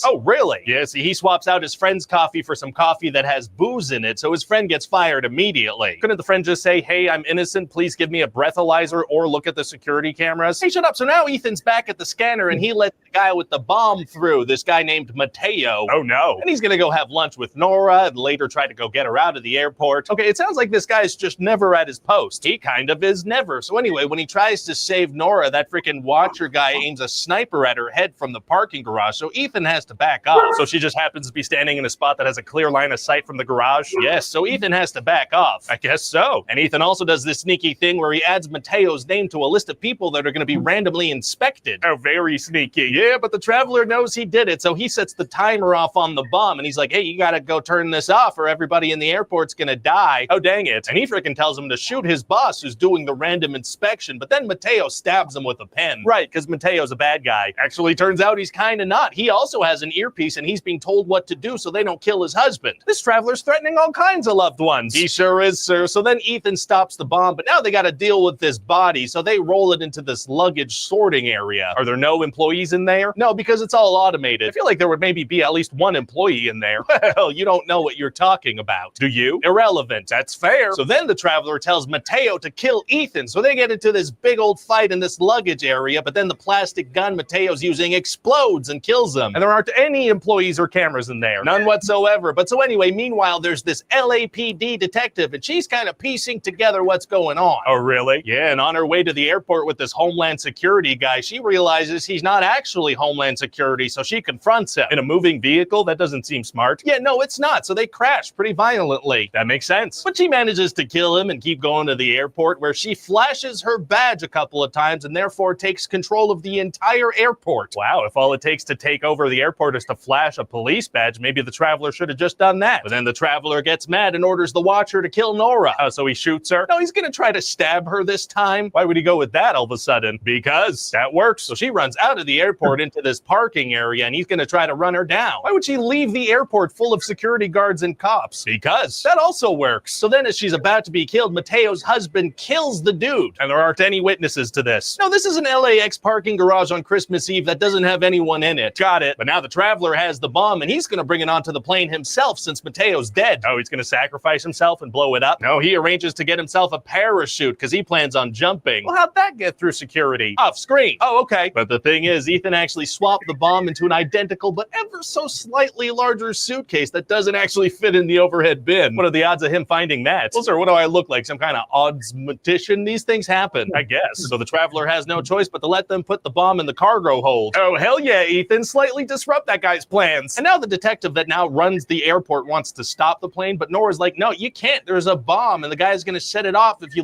Oh, really? Yeah, see, he swaps out his friend's coffee for some coffee that has booze in it, so his friend gets fired immediately. Couldn't the friend just say, hey, I'm innocent, please give me a breathalyzer, or look at the security cameras? Hey, shut up. So now Ethan's back at the scanner, and he let the guy with the bomb through, this guy named Mateo. Oh, no. And he's gonna go have lunch with Nora, and later try to go get her out of the airport. Okay, it sounds like this guy's just never at his post. He kind of is never. So anyway, when he tries to save Nora, that freaking Watcher guy aims a sniper at her head from the parking garage, so Ethan has to back up. So she just happens to be standing in a spot that has a clear line of sight from the garage? Yes, so Ethan has to back off. I guess so. And Ethan also does this sneaky thing where he adds Mateo's name to a list of people that are going to be randomly inspected. Oh, very sneaky. Yeah, but the Traveler knows he did it, so he sets the timer off on the bomb, and he's like, hey, you gotta go turn this off or everybody in the airport's gonna die. Oh, dang it. And he freaking tells him to shoot his boss who's doing the random inspection, but then Mateo stabs him with a pen. Right, because Mateo's a bad guy. Actually, turns out he's kind of not. He he also has an earpiece and he's being told what to do so they don't kill his husband. This traveler's threatening all kinds of loved ones. He sure is, sir. So then Ethan stops the bomb, but now they got to deal with this body, so they roll it into this luggage sorting area. Are there no employees in there? No, because it's all automated. I feel like there would maybe be at least one employee in there. Well, you don't know what you're talking about. Do you? Irrelevant. That's fair. So then the traveler tells Mateo to kill Ethan, so they get into this big old fight in this luggage area, but then the plastic gun Mateo's using explodes and kills him. And there aren't any employees or cameras in there. None whatsoever. But so anyway, meanwhile, there's this LAPD detective, and she's kind of piecing together what's going on. Oh, really? Yeah, and on her way to the airport with this Homeland Security guy, she realizes he's not actually Homeland Security, so she confronts him. In a moving vehicle? That doesn't seem smart. Yeah, no, it's not. So they crash pretty violently. That makes sense. But she manages to kill him and keep going to the airport, where she flashes her badge a couple of times and therefore takes control of the entire airport. Wow, if all it takes to take over the airport is to flash a police badge, maybe the traveler should have just done that. But then the traveler gets mad and orders the Watcher to kill Nora. So he shoots her. No, he's gonna try to stab her this time. Why would he go with that all of a sudden? Because that works. So she runs out of the airport into this parking area, and he's gonna try to run her down. Why would she leave the airport full of security guards and cops? Because that also works. So then as she's about to be killed, Mateo's husband kills the dude, and there aren't any witnesses to this. No, this is an LAX parking garage on Christmas Eve that doesn't have anyone in it. Got it. But now the traveler has the bomb, and he's gonna bring it onto the plane himself since Mateo's dead. Oh, he's gonna sacrifice himself and blow it up? No, he arranges to get himself a parachute because he plans on jumping. Well, how'd that get through security? Off screen. Oh, okay. But the thing is, Ethan actually swapped the bomb into an identical but ever so slightly larger suitcase that doesn't actually fit in the overhead bin. What are the odds of him finding that? Well, sir, what do I look like? Some kind of oddsmatician? These things happen, I guess. So the traveler has no choice but to let them put the bomb in the cargo hold. Oh, hell yeah, Ethan. Slightly disrupt that guy's plans. And now the detective that now runs the airport wants to stop the plane, but Nora's like, no, you can't. There's a bomb, and the guy's going to set it off if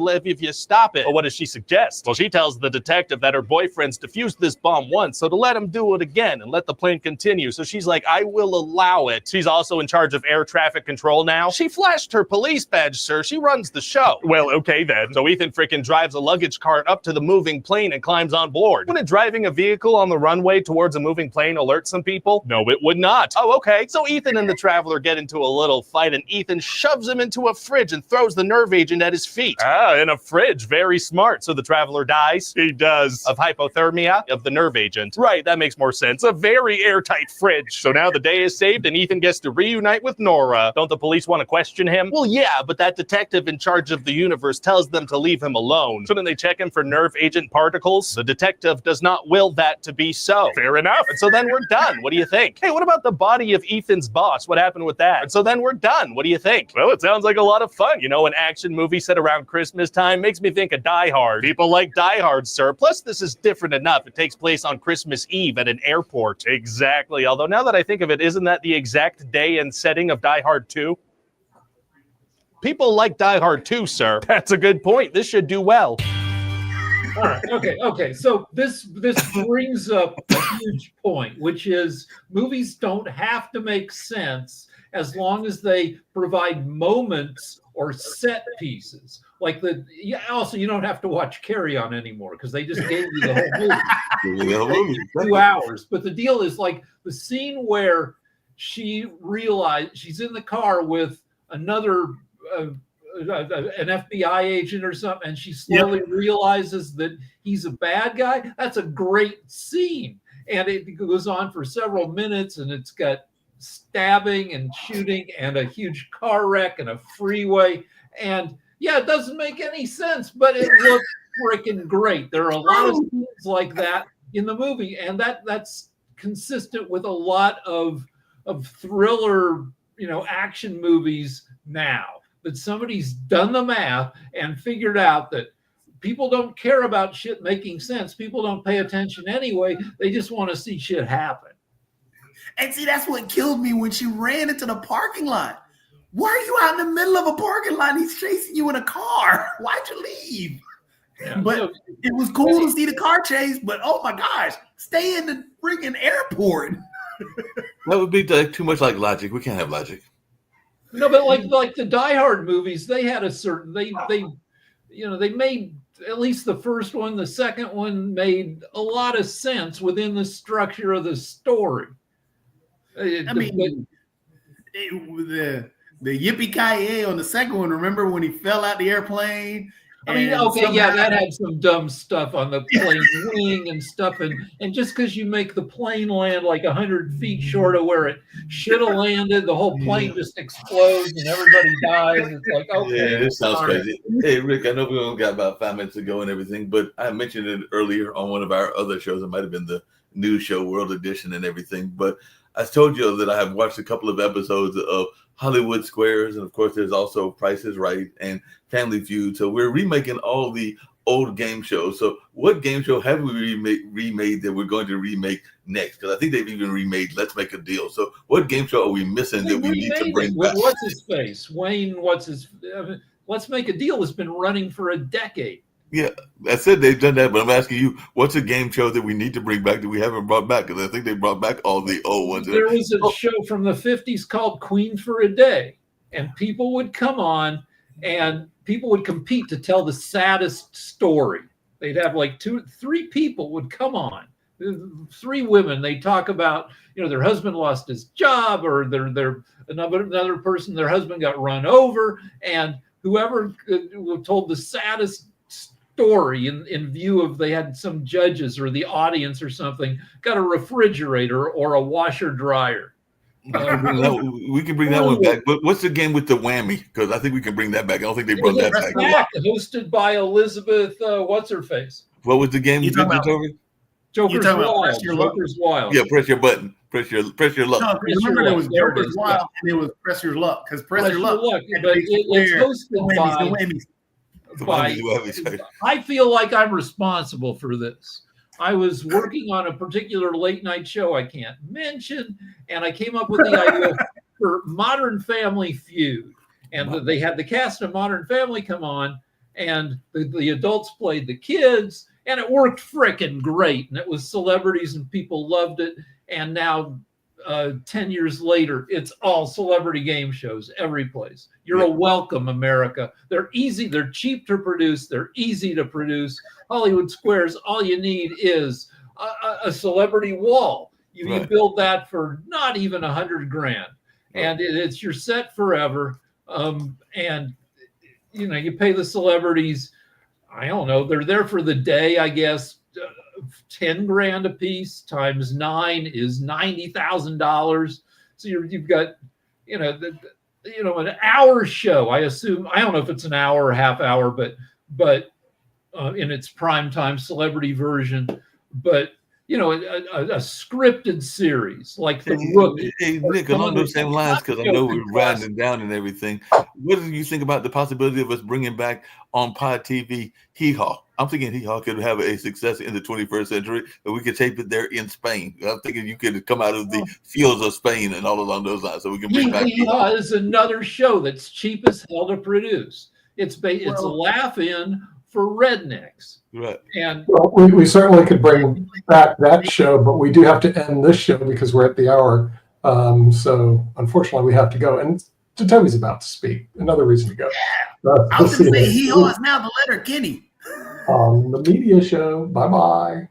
you stop it. Well, what does she suggest? Well, she tells the detective that her boyfriend's defused this bomb once, so to let him do it again and let the plane continue. So she's like, I will allow it. She's also in charge of air traffic control now. She flashed her police badge, sir. She runs the show. Well, okay then. So Ethan frickin' drives a luggage cart up to the moving plane and climbs on board. Wouldn't driving a vehicle on the runway towards a moving plane alert some people? No, it would not. Oh, okay. So Ethan and the traveler get into a little fight, and Ethan shoves him into a fridge and throws the nerve agent at his feet. Ah, in a fridge. Very smart. So the traveler dies? He does. Of hypothermia? Of the nerve agent. Right, that makes more sense. A very airtight fridge. So now the day is saved and Ethan gets to reunite with Nora. Don't the police want to question him? Well, yeah, but that detective in charge of the universe tells them to leave him alone. Shouldn't they check him for nerve agent particles? The detective does not will that to be so. Fair enough. And so then we're done. What do you think? Hey, what about the body of Ethan's boss? What happened with that? And so then we're done. What do you think? Well, it sounds like a lot of fun. You know, an action movie set around Christmas time makes me think of Die Hard. People like Die Hard, sir. Plus, this is different enough. It takes place on Christmas Eve at an airport. Exactly. Although now that I think of it, isn't that the exact day and setting of Die Hard 2? People like Die Hard 2, sir. That's a good point. This should do well. All right. Okay. So this brings up a huge point, which is movies don't have to make sense as long as they provide moments or set pieces. Like you don't have to watch Carry On anymore because they just gave you the whole movie. 2 hours. But the deal is like the scene where she realized she's in the car with another an FBI agent or something, and she slowly realizes that he's a bad guy. That's a great scene. And it goes on for several minutes, and it's got stabbing and shooting and a huge car wreck and a freeway. And yeah, it doesn't make any sense, but it looks freaking great. There are a lot of scenes like that in the movie, and that's consistent with a lot of thriller, action movies now. That somebody's done the math and figured out that people don't care about shit making sense. People don't pay attention anyway. They just want to see shit happen. And see, that's what killed me when she ran into the parking lot. Why are you out in the middle of a parking lot and he's chasing you in a car? Why'd you leave? Yeah, but it was cool to see the car chase, but oh my gosh, stay in the freaking airport. That would be too much like logic. We can't have logic. No, but like the Die Hard movies, they had a certain they made, at least the first one, the second one made a lot of sense within the structure of the story. I mean, the yippee-ki-yay on the second one. Remember when he fell out the airplane? That had some dumb stuff on the plane wing and stuff, and just because you make the plane land like 100 feet short of where it should have landed, the whole plane just explodes and everybody dies. It's like, okay, yeah, this sounds crazy. Hey, Rick, I know we only got about 5 minutes to go and everything, but I mentioned it earlier on one of our other shows. It might have been the news show, World Edition, and everything. But I told you that I have watched a couple of episodes of Hollywood Squares, and of course, there's also Price is Right and Family Feud. So we're remaking all the old game shows. So what game show have we remade that we're going to remake next? Because I think they've even remade Let's Make a Deal. So what game show are we missing that we need to bring back? What's his face? Wayne, Let's Make a Deal has been running for a decade. Yeah, I said they've done that, but I'm asking you, what's a game show that we need to bring back that we haven't brought back? Because I think they brought back all the old ones. There was a show from the 50s called Queen for a Day, and people would come on and people would compete to tell the saddest story. They'd have like 2-3 people would come on, 3 women. They talk about, their husband lost his job, or another person, their husband got run over, and whoever told the saddest story in view of, they had some judges or the audience or something got a refrigerator or a washer dryer. We can bring that one back. But what's the game with the whammy? Because I think we can bring that back. I don't think they brought that back. Hosted by Elizabeth, what's her face? What was the game? Joker's Wild. Joker's Wild. Yeah, press your button. Press your luck. No, remember there was Joker's Wild and it was Press Your Luck, because Press Your Luck. But it's hosted by. I feel like I'm responsible for this. I was working on a particular late night show I can't mention, and I came up with the idea for Modern Family Feud. And they had the cast of Modern Family come on, and the adults played the kids, and it worked frickin' great. And it was celebrities, and people loved it. And now, 10 years later, it's all celebrity game shows every place. You're welcome, America. They're easy. They're cheap to produce. They're easy to produce. Hollywood Squares, all you need is a celebrity wall. You build that for not even $100,000, and it's your set forever. And you pay the celebrities, I don't know, they're there for the day, I guess. $10,000 a piece times 9 is $90,000. So you've got, an hour show. I assume, I don't know if it's an hour or half hour, but in its prime time celebrity version, but a scripted series like The Rookie. Hey, Nick, along those same lines, because I know we're riding down and everything. What do you think about the possibility of us bringing back on Pod TV Hee Haw? I'm thinking Hee Haw could have a success in the 21st century, but we could tape it there in Spain. I'm thinking you could come out of the fields of Spain and all along those lines, so we can bring back Hee Haw is another show that's cheap as hell to produce. It's a laugh-in for rednecks. Right. And we certainly could bring back that show, but we do have to end this show because we're at the hour. So unfortunately, we have to go. And Toby's about to speak. Another reason to go. I was going to say, Hee Haw is now the letter Kenny. On the media show. Bye-bye.